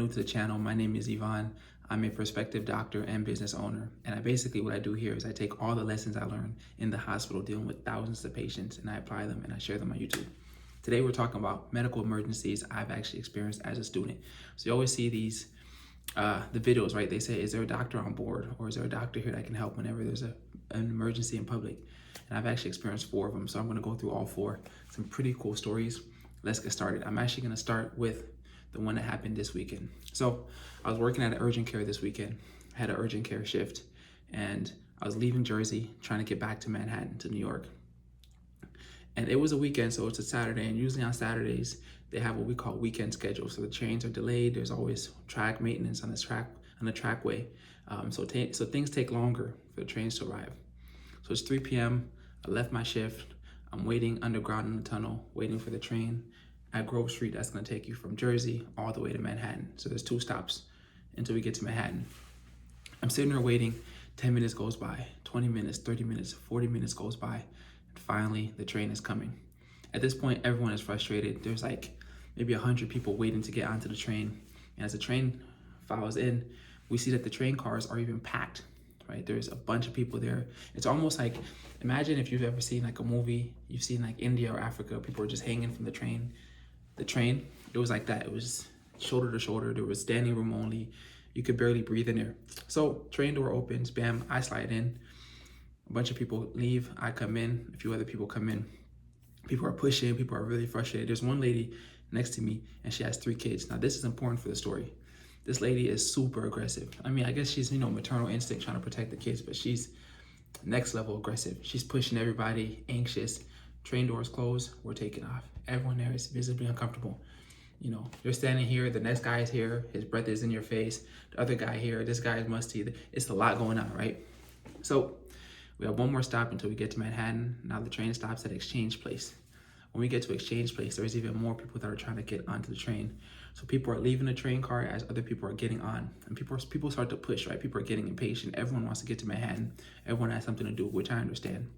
New to the channel, my name is Yvonne. I'm a prospective doctor and business owner. And what I do here is I take all the lessons I learned in the hospital dealing with thousands of patients and I apply them and I share them on YouTube. Today we're talking about medical emergencies I've actually experienced as a student. So you always see these, the videos, right? They say, is there a doctor on board or is there a doctor here that can help whenever there's an emergency in public? And I've actually experienced 4 of them. So I'm gonna go through all 4, some pretty cool stories. Let's get started. I'm actually gonna start with the one that happened this weekend. So I was working at an urgent care this weekend. I had an urgent care shift and I was leaving Jersey, trying to get back to Manhattan, to New York. And it was a weekend, so it's a Saturday, and usually on Saturdays, they have what we call weekend schedules. So the trains are delayed, there's always track maintenance on the trackway. So things take longer for the trains to arrive. So it's 3 p.m., I left my shift, I'm waiting underground in the tunnel, waiting for the train at Grove Street that's gonna take you from Jersey all the way to Manhattan. So there's 2 stops until we get to Manhattan. I'm sitting there waiting, 10 minutes goes by, 20 minutes, 30 minutes, 40 minutes goes by, and finally the train is coming. At this point, everyone is frustrated. There's like maybe 100 people waiting to get onto the train. And as the train files in, we see that the train cars are even packed, right? There's a bunch of people there. It's almost like, imagine if you've ever seen like a movie, you've seen like India or Africa, people are just hanging from the train. It was like that. It was shoulder to shoulder. There was standing room only. You could barely breathe in there. So train door opens, bam, I slide in. A bunch of people leave, I come in, a few other people come in. People are pushing, people are really frustrated. There's one lady next to me and she has 3 kids. Now this is important for the story. This lady is super aggressive. I mean, I guess she's, maternal instinct trying to protect the kids, but she's next level aggressive. She's pushing everybody, anxious. Train doors closed, we're taking off. Everyone there is visibly uncomfortable. You're standing here, the next guy is here, his breath is in your face. The other guy here, this guy is musty. It's a lot going on, right? So we have one more stop until we get to Manhattan. Now the train stops at Exchange Place. When we get to Exchange Place, there's even more people that are trying to get onto the train. So people are leaving the train car as other people are getting on. And people start to push, right? People are getting impatient. Everyone wants to get to Manhattan. Everyone has something to do, which I understand.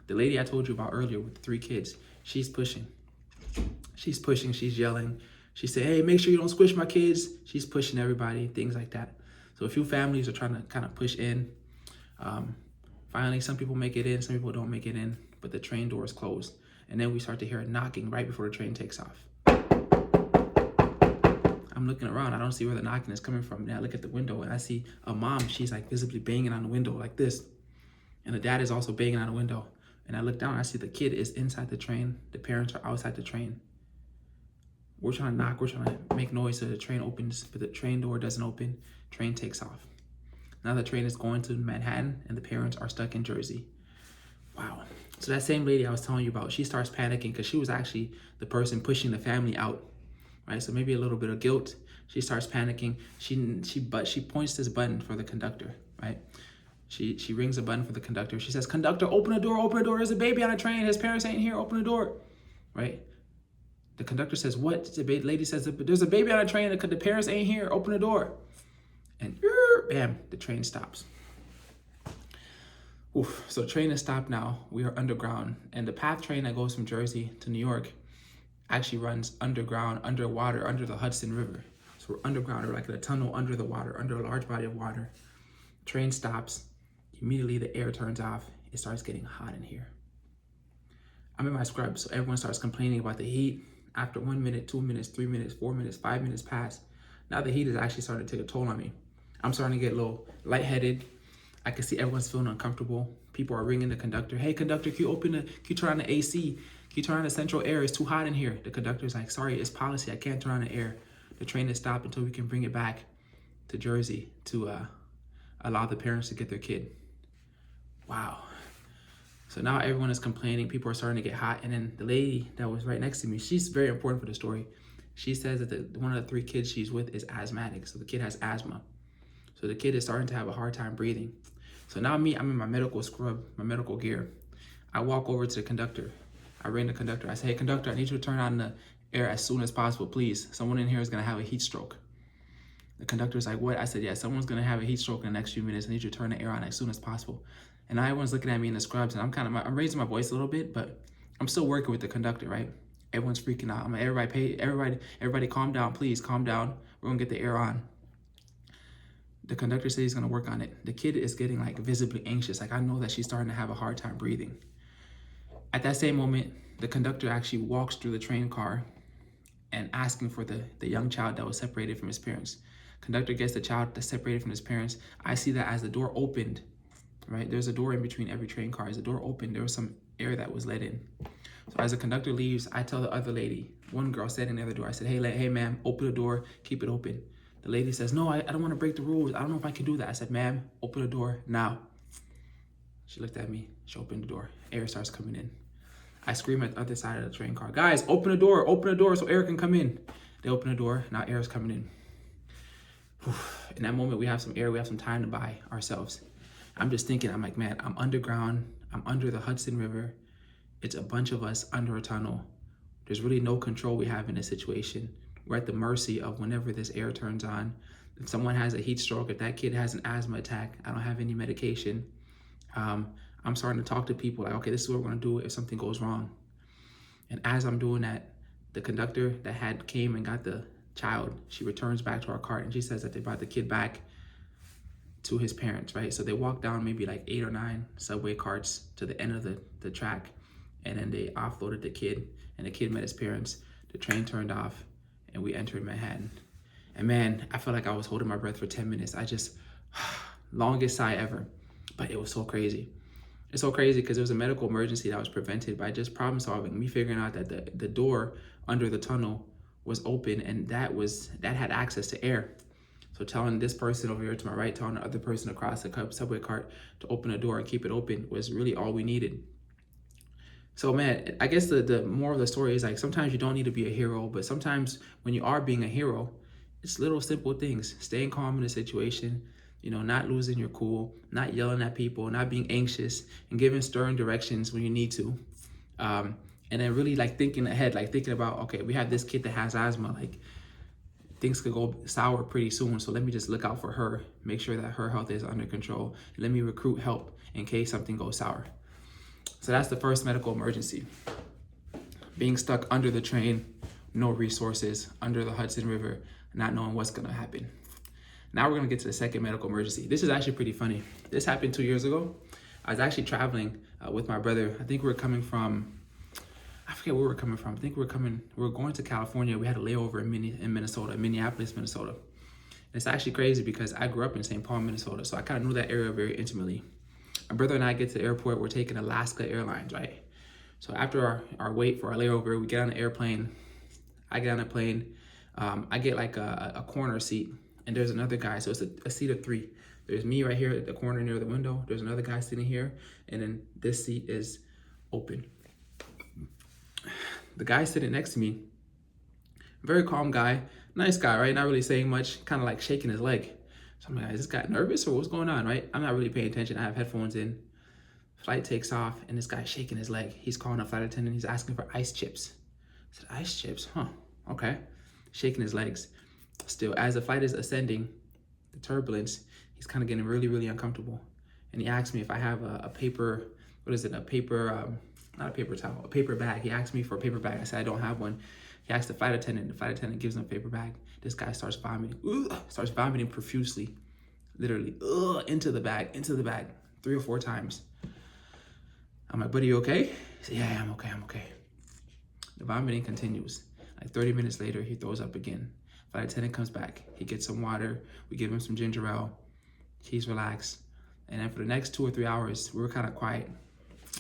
The lady I told you about earlier with the 3 kids, she's pushing. She's pushing, she's yelling. She said, hey, make sure you don't squish my kids. She's pushing everybody, things like that. So a few families are trying to kind of push in. Finally, some people make it in, some people don't make it in, but the train door is closed. And then we start to hear a knocking right before the train takes off. I'm looking around, I don't see where the knocking is coming from. Then I look at the window and I see a mom, she's like visibly banging on the window like this. And the dad is also banging on the window. And I look down, I see the kid is inside the train. The parents are outside the train. We're trying to knock, we're trying to make noise so the train opens, but the train door doesn't open. Train takes off. Now the train is going to Manhattan and the parents are stuck in Jersey. Wow. So that same lady I was telling you about, she starts panicking because she was actually the person pushing the family out, right? So maybe a little bit of guilt. She starts panicking. She points this button for the conductor, right? She rings a button for the conductor. She says, conductor, open the door, open the door. There's a baby on a train. His parents ain't here. Open the door, right? The conductor says, what? The lady says, there's a baby on a train. The parents ain't here. Open the door. And bam, the train stops. Oof. So the train is stopped now. We are underground. And the PATH train that goes from Jersey to New York actually runs underground, underwater, under the Hudson River. So we're underground, or like in a tunnel under the water, under a large body of water. Train stops. Immediately the air turns off. It starts getting hot in here. I'm in my scrub, so everyone starts complaining about the heat. After 1 minute, 2 minutes, 3 minutes, 4 minutes, 5 minutes pass. Now the heat is actually starting to take a toll on me. I'm starting to get a little lightheaded. I can see everyone's feeling uncomfortable. People are ringing the conductor. Hey, conductor, can you turn on the AC? Can you turn on the central air? It's too hot in here. The conductor's like, sorry, it's policy. I can't turn on the air. The train is stopped until we can bring it back to Jersey to allow the parents to get their kid. Wow. So now everyone is complaining. People are starting to get hot. And then the lady that was right next to me, she's very important for the story. She says that one of the 3 kids she's with is asthmatic. So the kid has asthma. So the kid is starting to have a hard time breathing. So now I'm in my medical scrub, my medical gear. I walk over to the conductor. I ring the conductor. I say, hey, conductor, I need you to turn on the air as soon as possible, please. Someone in here is going to have a heat stroke. The conductor's like, what? I said, yeah, someone's going to have a heat stroke in the next few minutes. I need you to turn the air on as soon as possible. And everyone's looking at me in the scrubs, and I'm raising my voice a little bit, but I'm still working with the conductor, right? Everyone's freaking out. I'm like, everybody calm down, please, calm down. We're gonna get the air on. The conductor says he's gonna work on it. The kid is getting like visibly anxious. Like I know that she's starting to have a hard time breathing. At that same moment, the conductor actually walks through the train car and asking for the young child that was separated from his parents. Conductor gets the child that's separated from his parents. I see that as the door opened, right? There's a door in between every train car. As the door opened, there was some air that was let in. So as the conductor leaves, I tell the other lady, one girl standing near the door, I said, hey ma'am, open the door, keep it open. The lady says, no, I don't want to break the rules. I don't know if I can do that. I said, ma'am, open the door now. She looked at me, she opened the door. Air starts coming in. I scream at the other side of the train car, guys, open the door so air can come in. They open the door, now air is coming in. In that moment, we have some air, we have some time to buy ourselves. I'm just thinking, I'm like, man, I'm underground, I'm under the Hudson River. It's a bunch of us under a tunnel. There's really no control we have in this situation. We're at the mercy of whenever this air turns on. If someone has a heat stroke, if that kid has an asthma attack, I don't have any medication. I'm starting to talk to people like, okay, this is what we're gonna do if something goes wrong. And as I'm doing that, the conductor that had came and got the child, she returns back to our cart and she says that they brought the kid back to his parents, right? So they walked down maybe like 8 or 9 subway carts to the end of the track, and then they offloaded the kid, and the kid met his parents. The train turned off and we entered Manhattan. And man, I felt like I was holding my breath for 10 minutes. I just, longest sigh ever, but it was so crazy. It's so crazy because it was a medical emergency that was prevented by just problem solving, me figuring out that the door under the tunnel was open and that had access to air. So telling this person over here to my right, telling the other person across the subway cart to open the door and keep it open was really all we needed. So man, I guess the moral of the story is like, sometimes you don't need to be a hero, but sometimes when you are being a hero, it's little simple things, staying calm in a situation, not losing your cool, not yelling at people, not being anxious, and giving stern directions when you need to. And then really like thinking ahead, like thinking about, okay, we have this kid that has asthma, like things could go sour pretty soon. So let me just look out for her, make sure that her health is under control. Let me recruit help in case something goes sour. So that's the first medical emergency. Being stuck under the train, no resources, under the Hudson River, not knowing what's gonna happen. Now we're gonna get to the second medical emergency. This is actually pretty funny. This happened 2 years ago. I was actually traveling with my brother. I think we were coming from, I forget where we were coming from. I think we were going to California. We had a layover in Minnesota, Minneapolis, Minnesota. And it's actually crazy because I grew up in St. Paul, Minnesota. So I kind of knew that area very intimately. My brother and I get to the airport. We're taking Alaska Airlines, right? So after our wait for our layover, we get on the airplane. I get on the plane. I get like a corner seat, and there's another guy. So it's a seat of 3. There's me right here at the corner near the window. There's another guy sitting here, and then this seat is open. The guy sitting next to me, very calm guy, nice guy, right? Not really saying much, kind of like shaking his leg. So I'm like, is this guy nervous or what's going on, right? I'm not really paying attention. I have headphones in. Flight takes off, and this guy's shaking his leg. He's calling a flight attendant. He's asking for ice chips. I said, ice chips? Huh, okay. Shaking his legs. Still, as the flight is ascending, the turbulence, he's kind of getting really, really uncomfortable. And he asked me if I have a paper, not a paper towel, a paper bag. He asked me for a paper bag. I said, I don't have one. He asked the flight attendant. The flight attendant gives him a paper bag. This guy starts vomiting profusely, literally, into the bag, 3 or 4 times. I'm like, buddy, you okay? He said, yeah, I'm okay. The vomiting continues. Like 30 minutes later, he throws up again. Flight attendant comes back. He gets some water. We give him some ginger ale. He's relaxed. And then for the next 2 or 3 hours, we were kind of quiet.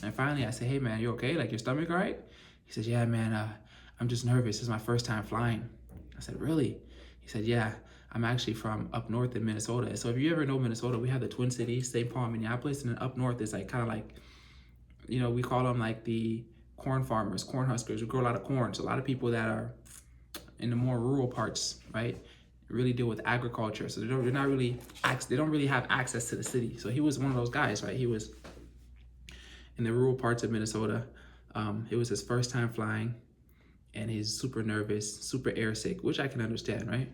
And finally, I say, hey, man, you okay? Like, your stomach all right? He says, yeah, man, I'm just nervous. This is my first time flying. I said, really? He said, yeah, I'm actually from up north in Minnesota. So if you ever know Minnesota, we have the Twin Cities, St. Paul, Minneapolis, and then up north is like kind of like, we call them like the corn farmers, corn huskers. We grow a lot of corn. So a lot of people that are in the more rural parts, right, really deal with agriculture. So they don't really have access to the city. So he was one of those guys, right? He was in the rural parts of Minnesota. It was his first time flying, and he's super nervous, super airsick, which I can understand, right?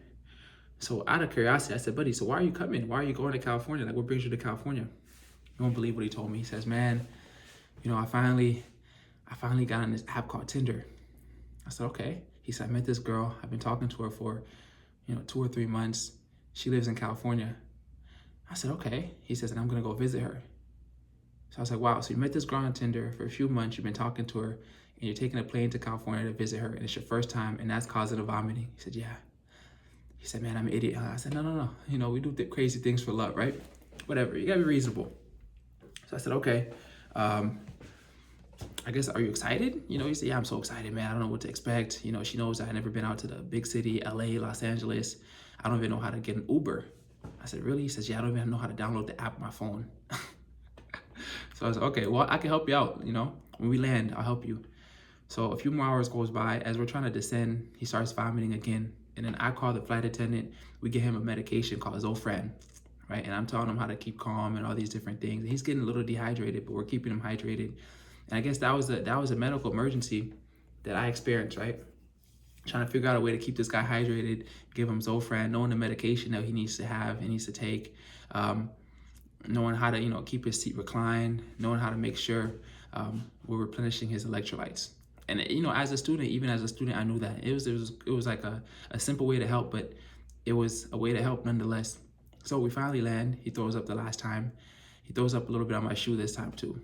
So out of curiosity, I said, buddy, so why are you coming? Why are you going to California? Like, what brings you to California? You won't believe what he told me. He says, man, I finally got on this app called Tinder. I said, okay. He said, I met this girl. I've been talking to her for, 2 or 3 months. She lives in California. I said, okay. He says, and I'm going to go visit her. So I was like, wow. So you met this girl on Tinder for a few months. You've been talking to her and you're taking a plane to California to visit her. And it's your first time and that's causing the vomiting. He said, yeah. He said, man, I'm an idiot. I said, no. We do crazy things for love, right? Whatever. You got to be reasonable. So I said, okay. I guess, are you excited? He said, yeah, I'm so excited, man. I don't know what to expect. She knows I've never been out to the big city, LA, Los Angeles. I don't even know how to get an Uber. I said, really? He says, yeah, I don't even know how to download the app on my phone. So I was like, okay, well, I can help you out. When we land, I'll help you. So a few more hours goes by. As we're trying to descend, he starts vomiting again. And then I call the flight attendant. We get him a medication called Zofran, right? And I'm telling him how to keep calm and all these different things. And he's getting a little dehydrated, but we're keeping him hydrated. And I guess that was a medical emergency that I experienced, right? Trying to figure out a way to keep this guy hydrated, give him Zofran, knowing the medication that he needs to have, he needs to take, knowing how to, keep his seat reclined, knowing how to make sure we're replenishing his electrolytes. And as a student, I knew that it was like a simple way to help, but it was a way to help nonetheless. So we finally land. He throws up the last time. He throws up a little bit on my shoe this time too.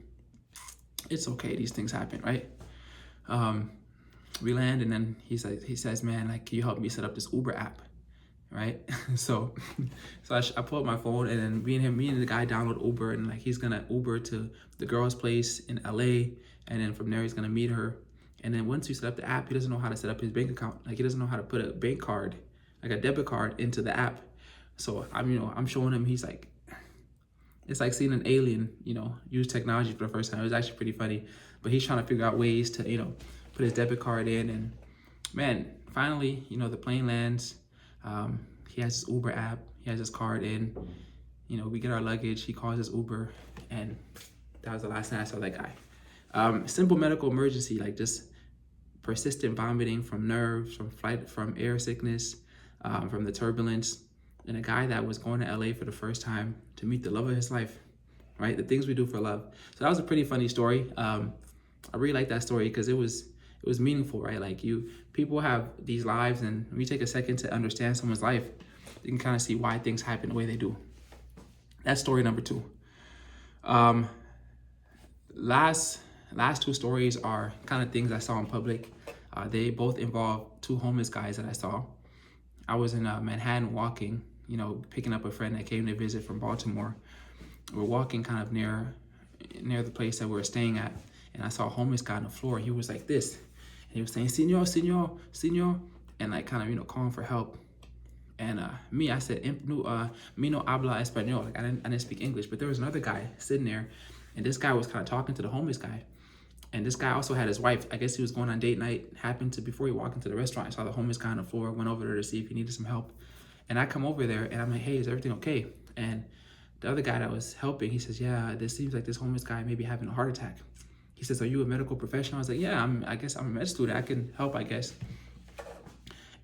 It's okay. These things happen, right? We land and then he says, man, like, can you help me set up this Uber app? Right? so I pull up my phone and then me and the guy download Uber and like he's gonna Uber to the girl's place in LA and then from there he's gonna meet her. And then once we set up the app, he doesn't know how to set up his bank account. Like he doesn't know how to put a bank card, like a debit card into the app. So I'm showing him, he's like, it's like seeing an alien, use technology for the first time. It was actually pretty funny, but he's trying to figure out ways to, put his debit card in. And man, finally, the plane lands. He has his Uber app. He has his card in. We get our luggage. He calls his Uber, and that was the last time I saw that guy. Simple medical emergency, like just persistent vomiting from nerves, from air sickness, from the turbulence, and a guy that was going to LA for the first time to meet the love of his life, right? The things we do for love. So that was a pretty funny story. I really like that story because it was meaningful, right? Like people have these lives, and when you take a second to understand someone's life, you can kind of see why things happen the way they do. That's story number 2. Last 2 stories are kind of things I saw in public. They both involve 2 homeless guys that I saw. I was in Manhattan walking, picking up a friend that came to visit from Baltimore. We're walking kind of near the place that we were staying at, and I saw a homeless guy on the floor. He was like this, and he was saying, "Señor," and like kind of calling for help. And I said, "Mi no habla español." Like I didn't speak English, but there was another guy sitting there, and this guy was kind of talking to the homeless guy. And this guy also had his wife. I guess he was going on date night. Before he walked into the restaurant, I saw the homeless guy on the floor, went over there to see if he needed some help. And I come over there and I'm like, hey, is everything okay? And the other guy that was helping, he says, yeah, this seems like this homeless guy may be having a heart attack. He says, are you a medical professional? I was like, yeah, I guess I'm a med student. I can help, I guess.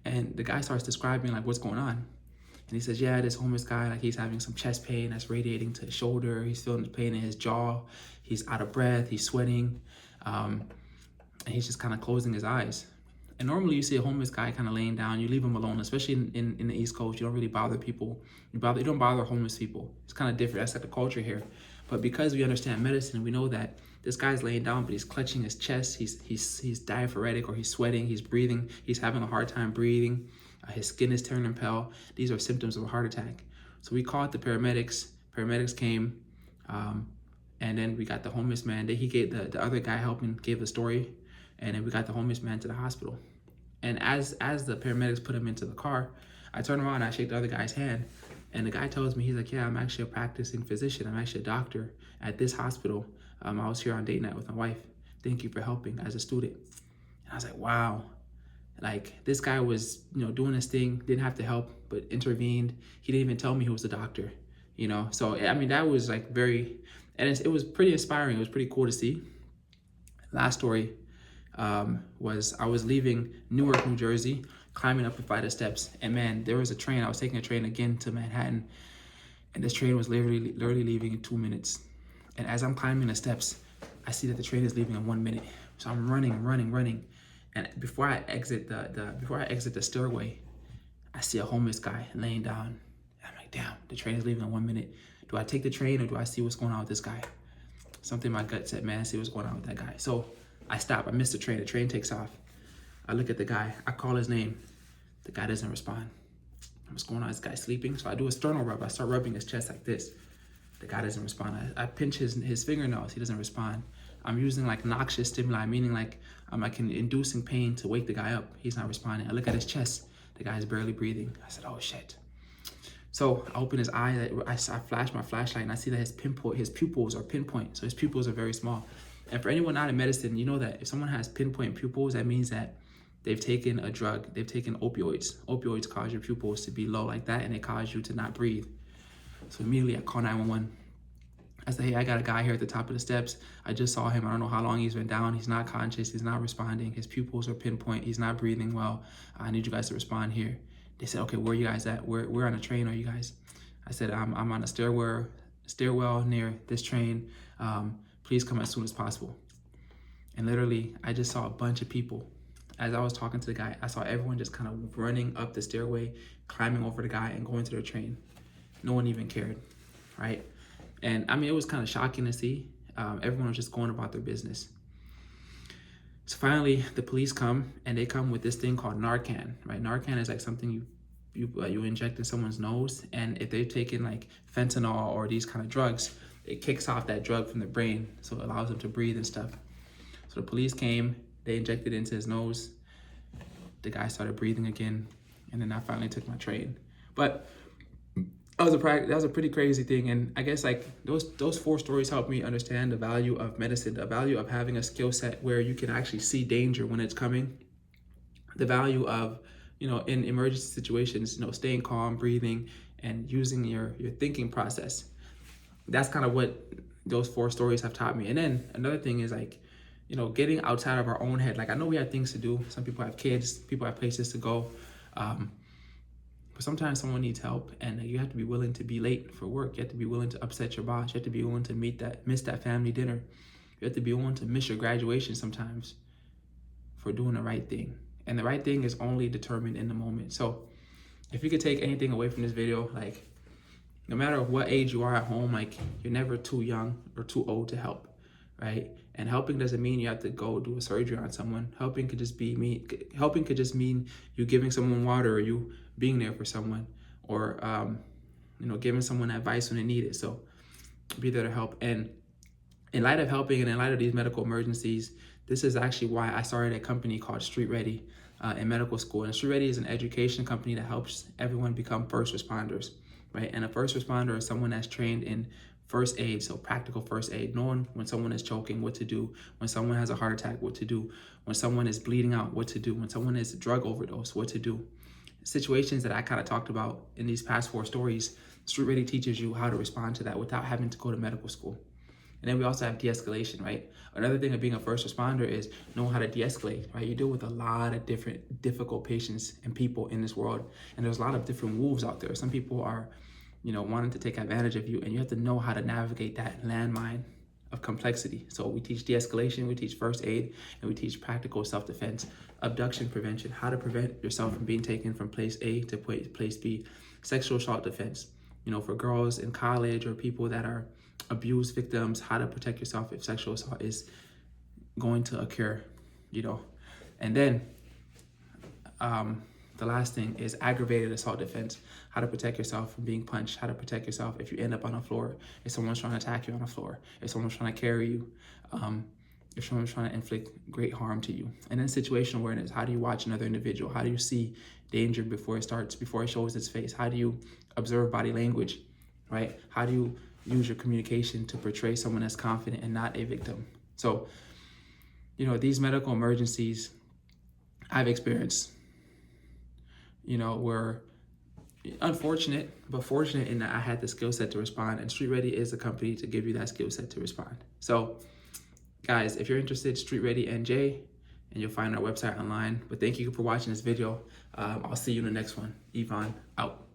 And the guy starts describing like what's going on. And he says, yeah, this homeless guy, like he's having some chest pain that's radiating to his shoulder. He's feeling the pain in his jaw. He's out of breath. He's sweating. And he's just kind of closing his eyes. And normally you see a homeless guy kind of laying down, you leave him alone, especially in the East Coast. You don't really bother people. You don't bother homeless people. It's kind of different. That's like the culture here. But because we understand medicine, we know that this guy's laying down, but he's clutching his chest. He's diaphoretic, or he's sweating. He's breathing. He's having a hard time breathing. His skin is turning pale. These are symptoms of a heart attack. So we called the paramedics. Paramedics came, and then we got the homeless man. He gave the other guy helping gave the story, and then we got the homeless man to the hospital. And as the paramedics put him into the car, I turn around and I shake the other guy's hand, and the guy tells me, he's like, yeah, I'm actually a practicing physician. I'm actually a doctor at this hospital. I was here on date night with my wife. Thank you for helping as a student. And I was like, wow. Like, this guy was, doing his thing, didn't have to help, but intervened. He didn't even tell me he was a doctor, So, I mean, that was like it was pretty inspiring. It was pretty cool to see. Last story was I was leaving Newark, New Jersey, climbing up a flight of steps. And man, there was a train. I was taking a train again to Manhattan. And this train was literally leaving in 2 minutes. And as I'm climbing the steps, I see that the train is leaving in 1 minute. So I'm running. And before I exit the stairway, I see a homeless guy laying down. I'm like, damn, the train is leaving in 1 minute. Do I take the train or do I see what's going on with this guy? Something in my gut said, man, see what's going on with that guy. So I stop. I miss the train. The train takes off. I look at the guy. I call his name. The guy doesn't respond. What's going on? This guy's sleeping. So I do a sternal rub. I start rubbing his chest like this. The guy doesn't respond. I pinch his fingernails. He doesn't respond. I'm using like noxious stimuli, meaning like I'm like inducing pain to wake the guy up. He's not responding. I look at his chest. The guy's barely breathing. I said, oh shit. So I open his eye. I flash my flashlight and I see that his pupils are pinpoint. So his pupils are very small. And for anyone not in medicine, you know that if someone has pinpoint pupils, that means that they've taken a drug. They've taken opioids. Opioids cause your pupils to be low like that, and they cause you to not breathe. So immediately I call 911. I said, hey, I got a guy here at the top of the steps. I just saw him. I don't know how long he's been down. He's not conscious. He's not responding. His pupils are pinpoint. He's not breathing well. I need you guys to respond here. They said, okay, where are you guys at? We're on a train, are you guys? I said, I'm on a stairwell near this train. Please come as soon as possible. And literally, I just saw a bunch of people. As I was talking to the guy, I saw everyone just kind of running up the stairway, climbing over the guy and going to their train. No one even cared, right? And I mean, it was kind of shocking to see. Everyone was just going about their business. So finally, the police come, and they come with this thing called Narcan, right? Narcan is like something you inject in someone's nose, and if they've taken like fentanyl or these kind of drugs, it kicks off that drug from the brain, so it allows them to breathe and stuff. So the police came, they injected it into his nose. The guy started breathing again, and then I finally took my train. But that was a pretty crazy thing, and I guess like those 4 stories helped me understand the value of medicine, the value of having a skill set where you can actually see danger when it's coming, the value of, you know, in emergency situations, you know, staying calm, breathing, and using your thinking process. That's kind of what those 4 stories have taught me. And then another thing is like, you know, getting outside of our own head. Like I know we have things to do. Some people have kids, people have places to go. But sometimes someone needs help, and you have to be willing to be late for work. You have to be willing to upset your boss. You have to be willing to miss that family dinner. You have to be willing to miss your graduation sometimes for doing the right thing. And the right thing is only determined in the moment. So if you could take anything away from this video, like no matter what age you are at home, like you're never too young or too old to help, right? And helping doesn't mean you have to go do a surgery on someone. Helping could just mean you giving someone water, or you being there for someone, or you know, giving someone advice when they need it. So be there to help. And in light of helping, and in light of these medical emergencies, this is actually why I started a company called Street Ready in medical school. And Street Ready is an education company that helps everyone become first responders, right? And a first responder is someone that's trained in first aid, so practical first aid, knowing when someone is choking, what to do, when someone has a heart attack, what to do, when someone is bleeding out, what to do, when someone is a drug overdose, what to do. Situations that I kind of talked about in these past 4 stories, Street Ready teaches you how to respond to that without having to go to medical school. And then we also have de-escalation, right? Another thing of being a first responder is knowing how to de-escalate, right? You deal with a lot of different difficult patients and people in this world, and there's a lot of different wolves out there. Some people are, you know, wanting to take advantage of you, and you have to know how to navigate that landmine of complexity. So we teach de-escalation, we teach first aid, and we teach practical self-defense, abduction prevention, how to prevent yourself from being taken from place A to place B, sexual assault defense, you know, for girls in college or people that are abuse victims, how to protect yourself if sexual assault is going to occur, you know. And then the last thing is aggravated assault defense, how to protect yourself from being punched, how to protect yourself if you end up on the floor, if someone's trying to attack you on the floor, if someone's trying to carry you, if someone's trying to inflict great harm to you. And then situational awareness, how do you watch another individual? How do you see danger before it shows its face? How do you observe body language, right? How do you use your communication to portray someone as confident and not a victim? So, you know, these medical emergencies I've experienced, you know, were unfortunate, but fortunate in that I had the skill set to respond, and Street Ready is a company to give you that skill set to respond. So guys, if you're interested, Street Ready NJ, and you'll find our website online. But thank you for watching this video. I'll see you in the next one. Yvonne, out.